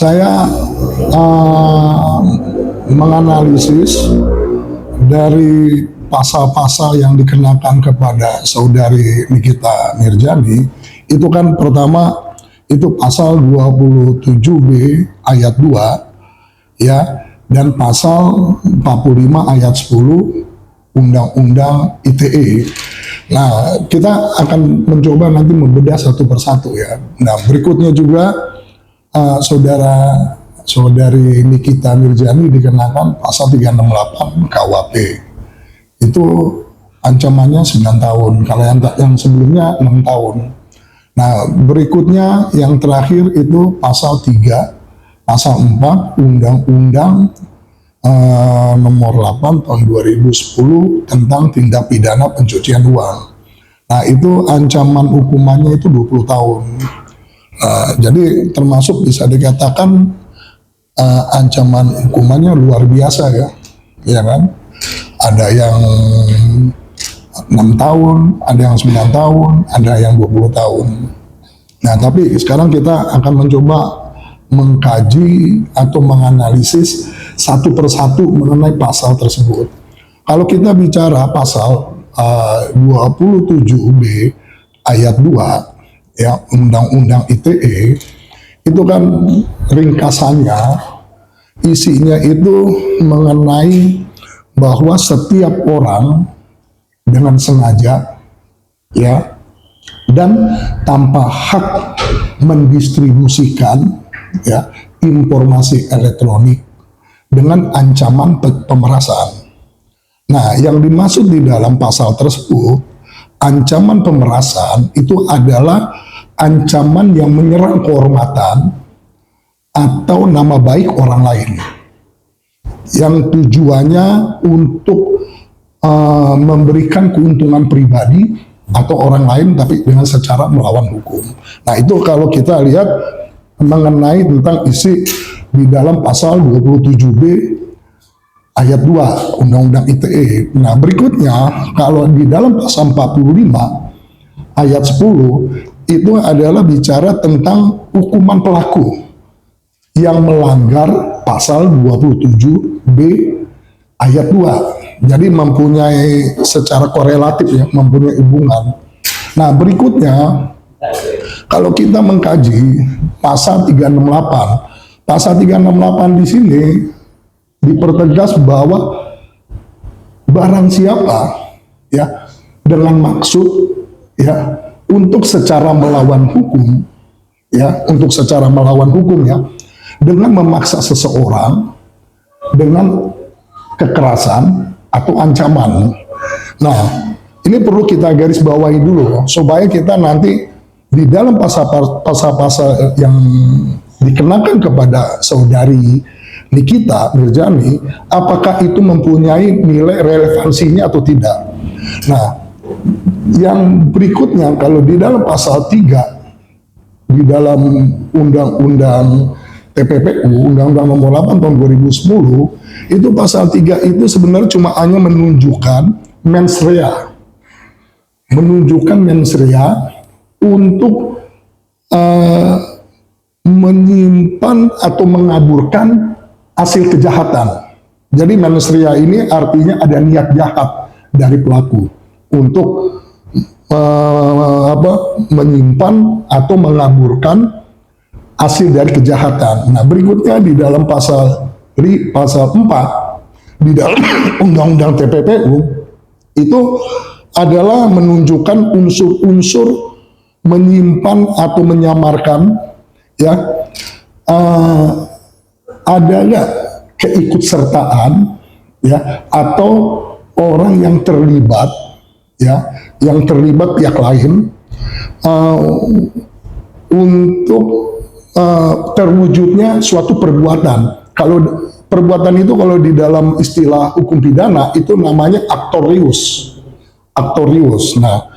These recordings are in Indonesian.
Saya uh, menganalisis dari pasal-pasal yang dikenakan kepada saudari Nikita Mirzani. Itu kan pertama itu pasal 27B ayat 2 ya, dan pasal 45 ayat 10 Undang-Undang ITE. Nah, kita akan mencoba nanti membedah satu persatu ya. Nah, berikutnya juga saudari Nikita Mirzani dikenakan pasal 368 KUHP. Itu ancamannya 9 tahun. Kalau yang sebelumnya 6 tahun. Nah, berikutnya yang terakhir itu pasal 3, pasal 4 Undang-Undang nomor 8 tahun 2010 tentang tindak pidana pencucian uang. Nah, itu ancaman hukumannya itu 20 tahun. Jadi termasuk bisa dikatakan ancaman hukumannya luar biasa ya kan? Ada yang 6 tahun, ada yang 9 tahun, ada yang 20 tahun. Nah, tapi sekarang kita akan mencoba mengkaji atau menganalisis satu persatu mengenai pasal tersebut. Kalau kita bicara pasal 27B ayat 2 ya, Undang-Undang ITE, itu kan ringkasannya isinya itu mengenai bahwa setiap orang dengan sengaja ya dan tanpa hak mendistribusikan ya informasi elektronik dengan ancaman pemerasan. Nah, yang dimaksud di dalam pasal tersebut, ancaman pemerasan itu adalah ancaman yang menyerang kehormatan atau nama baik orang lain, yang tujuannya untuk memberikan keuntungan pribadi atau orang lain, tapi dengan secara melawan hukum. Nah, itu kalau kita lihat mengenai tentang isi di dalam pasal 27B ayat 2 Undang-Undang ITE. Nah, berikutnya kalau di dalam pasal 45 ayat 10 itu adalah bicara tentang hukuman pelaku yang melanggar pasal 27B ayat 2. Jadi mempunyai secara korelatif ya, mempunyai hubungan. Nah, berikutnya kalau kita mengkaji pasal 368, pasal 368 di sini dipertegas bahwa barang siapa ya dengan maksud ya untuk secara melawan hukum ya, untuk secara melawan hukum ya, dengan memaksa seseorang dengan kekerasan atau ancaman. Nah, ini perlu kita garis bawahi dulu supaya kita nanti di dalam pasal-pasal yang dikenakan kepada saudari Nikita Mirzani, apakah itu mempunyai nilai relevansinya atau tidak. Nah, yang berikutnya kalau di dalam pasal 3 di dalam Undang-Undang TPPU, Undang-Undang nomor 8 tahun 2010, itu pasal 3 itu sebenarnya cuma hanya menunjukkan mens rea. Menunjukkan mens rea untuk menyimpan atau mengaburkan hasil kejahatan. Jadi mens rea ini artinya ada niat jahat dari pelaku untuk menyimpan atau mengaburkan hasil dari kejahatan. Nah, berikutnya di dalam pasal 4 di dalam Undang-Undang TPPU itu adalah menunjukkan unsur-unsur menyimpan atau menyamarkan ya, adanya keikutsertaan ya atau orang yang terlibat ya, yang terlibat pihak lain untuk terwujudnya suatu perbuatan. Kalau perbuatan itu kalau di dalam istilah hukum pidana itu namanya aktorius. Aktorius. Nah,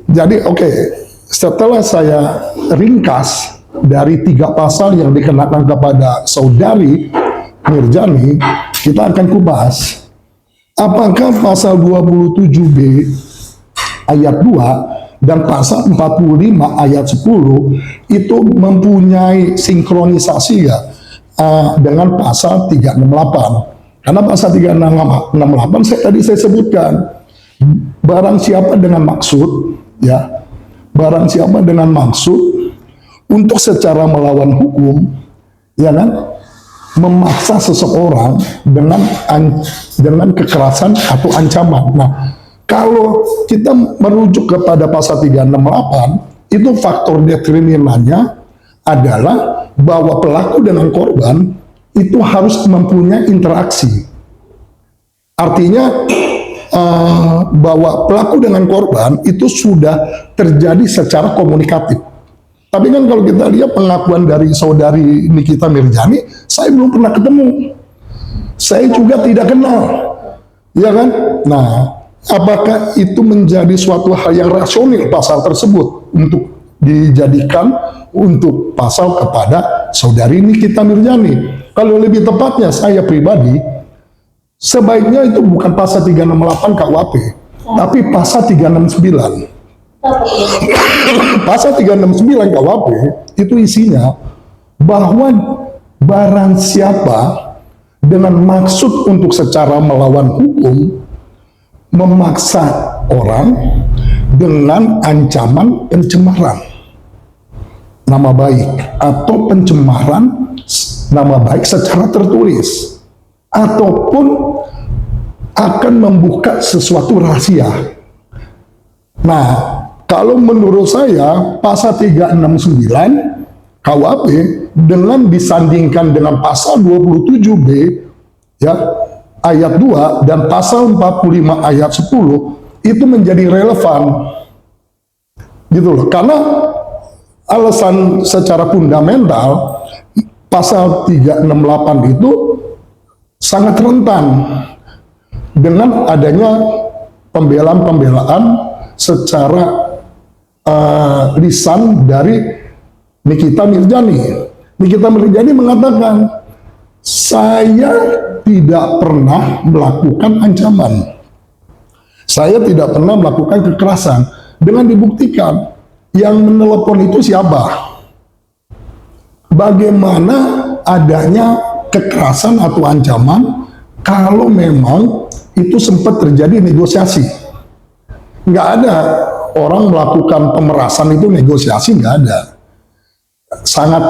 jadi setelah saya ringkas dari 3 pasal yang dikenakan kepada saudari Mirzani, kita akan kupas apakah pasal 27B ayat 2 dan pasal 45 ayat 10 itu mempunyai sinkronisasi ya dengan pasal 368. Karena pasal 368 tadi saya sebutkan, barang siapa dengan maksud ya, barang siapa dengan maksud untuk secara melawan hukum, ya kan, memaksa seseorang dengan kekerasan atau ancaman. Nah, kalau kita merujuk kepada pasal 368, itu faktor determinannya adalah bahwa pelaku dengan korban itu harus mempunyai interaksi. Artinya bahwa pelaku dengan korban itu sudah terjadi secara komunikatif. Tapi kan kalau kita lihat pengakuan dari saudari Nikita Mirzani, saya belum pernah ketemu. Saya juga tidak kenal. Ya kan? Nah, apakah itu menjadi suatu hal yang rasional pasal tersebut untuk dijadikan untuk pasal kepada saudari Nikita Mirzani? Kalau lebih tepatnya saya pribadi, sebaiknya itu bukan pasal 368 KUHP, tapi pasal 369. Pasal 369 KUHP itu isinya bahwa barang siapa dengan maksud untuk secara melawan hukum memaksa orang dengan ancaman pencemaran nama baik atau pencemaran nama baik secara tertulis ataupun akan membuka sesuatu rahasia. Nah, kalau menurut saya pasal 369 KUHP dengan disandingkan dengan pasal 27B ya ayat 2 dan pasal 45 ayat 10 itu menjadi relevan. Gitu loh. Karena alasan secara fundamental pasal 368 itu sangat rentan dengan adanya pembelaan-pembelaan secara lisan dari Nikita Mirzani. Nikita Mirzani mengatakan, saya tidak pernah melakukan ancaman, saya tidak pernah melakukan kekerasan. Dengan dibuktikan yang menelepon itu siapa, bagaimana adanya kekerasan atau ancaman kalau memang itu sempat terjadi negosiasi. Nggak ada orang melakukan pemerasan itu negosiasi, nggak ada. Sangat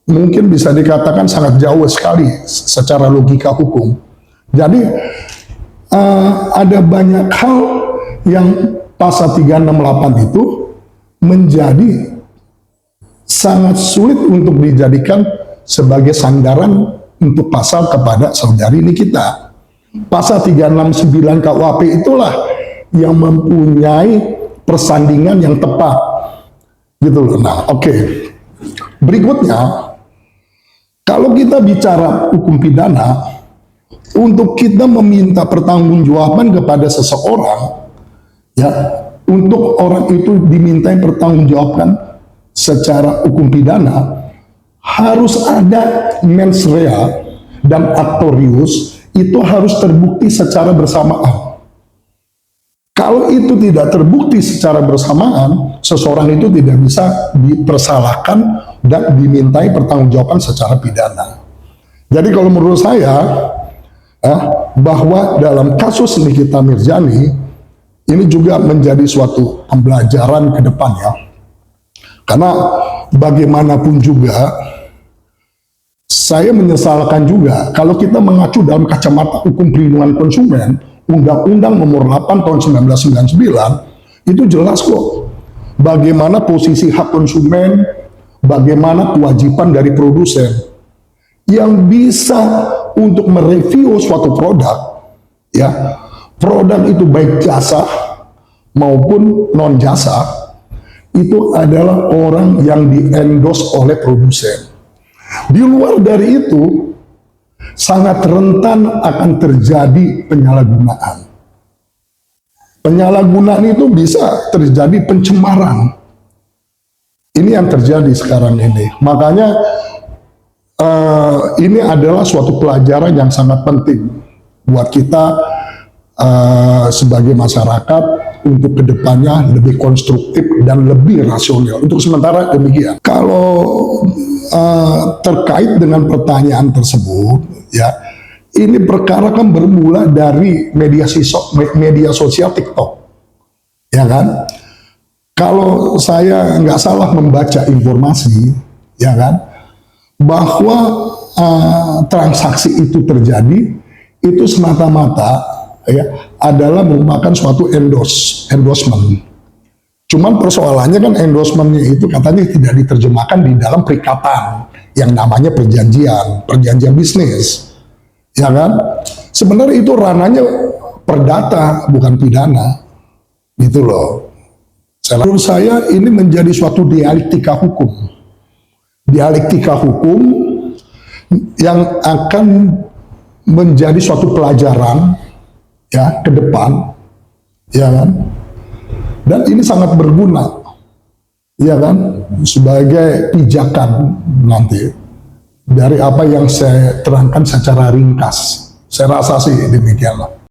mungkin bisa dikatakan sangat jauh sekali secara logika hukum. Jadi ada banyak hal yang pasal 368 itu menjadi sangat sulit untuk dijadikan sebagai sandaran untuk pasal kepada saudari Nikita. Pasal 369 KUHP itulah yang mempunyai persandingan yang tepat. Gitu loh. Nah, oke. Berikutnya, kalau kita bicara hukum pidana, untuk kita meminta pertanggungjawaban kepada seseorang, ya, untuk orang itu dimintai pertanggungjawaban secara hukum pidana, harus ada mens rea dan actorius, itu harus terbukti secara bersamaan. Kalau itu tidak terbukti secara bersamaan, seseorang itu tidak bisa dipersalahkan dan dimintai pertanggungjawaban secara pidana. Jadi kalau menurut saya, bahwa dalam kasus Nikita Mirzani, ini juga menjadi suatu pembelajaran ke depannya. Karena bagaimanapun juga, saya menyesalkan juga kalau kita mengacu dalam kacamata hukum perlindungan konsumen, Undang-Undang Nomor 8 Tahun 1999 itu jelas kok bagaimana posisi hak konsumen, bagaimana kewajiban dari produsen yang bisa untuk mereview suatu produk, ya, produk itu baik jasa maupun non jasa, itu adalah orang yang di-endorse oleh produsen. Di luar dari itu, sangat rentan akan terjadi penyalahgunaan. Penyalahgunaan itu bisa terjadi pencemaran. Ini yang terjadi sekarang ini. Makanya ini adalah suatu pelajaran yang sangat penting buat kita sebagai masyarakat untuk kedepannya lebih konstruktif dan lebih rasional. Untuk sementara demikian. Kalau terkait dengan pertanyaan tersebut, ya, ini perkara kan bermula dari media sosial TikTok, ya kan? Kalau saya nggak salah membaca informasi, ya kan, bahwa transaksi itu terjadi itu semata-mata ya adalah merupakan suatu endorsement. Cuman persoalannya kan endorsementnya itu katanya tidak diterjemahkan di dalam perikatan yang namanya perjanjian bisnis, ya kan? Sebenarnya itu ranahnya perdata bukan pidana, gitu loh. Menurut saya ini menjadi suatu dialektika hukum yang akan menjadi suatu pelajaran ya ke depan, ya kan? Dan ini sangat berguna, ya kan, sebagai pijakan nanti dari apa yang saya terangkan secara ringkas. Saya rasa sih demikianlah.